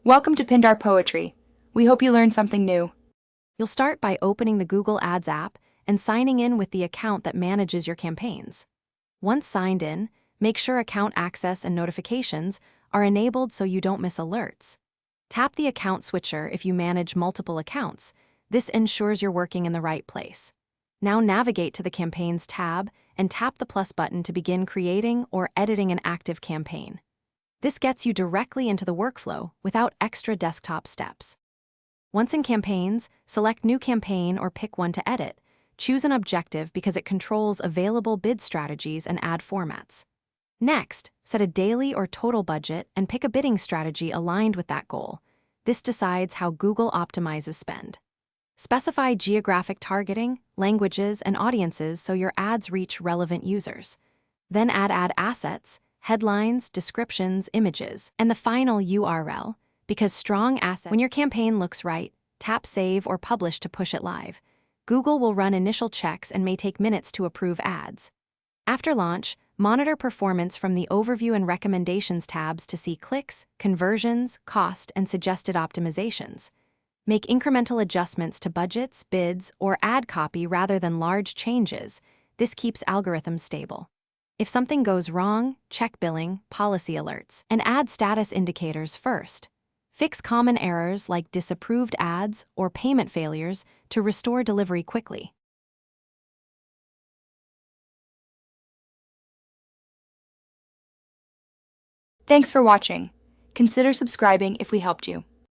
Welcome to Pindar Poetry. We hope you learned something new. You'll start by opening the Google Ads app and signing in with the account that manages your campaigns. Once signed in, make sure account access and notifications are enabled so you don't miss alerts. Tap the account switcher if you manage multiple accounts. This ensures you're working in the right place. Now navigate to the Campaigns tab and tap the plus button to begin creating or editing an active campaign. This gets you directly into the workflow without extra desktop steps. Once in Campaigns, select New Campaign or pick one to edit. Choose an objective because it controls available bid strategies and ad formats. Next, set a daily or total budget and pick a bidding strategy aligned with that goal. This decides how Google optimizes spend. Specify geographic targeting, languages, and audiences so your ads reach relevant users. Then add ad assets, headlines, descriptions, images, and the final URL, because strong assets. When your campaign looks right, tap Save or Publish to push it live. Google will run initial checks and may take minutes to approve ads. After launch, monitor performance from the Overview and Recommendations tabs to see clicks, conversions, cost, and suggested optimizations. Make incremental adjustments to budgets, bids, or ad copy rather than large changes. This keeps algorithms stable. If something goes wrong, check billing, policy alerts, and ad status indicators first. Fix common errors like disapproved ads or payment failures to restore delivery quickly. Thanks for watching. Consider subscribing if we helped you.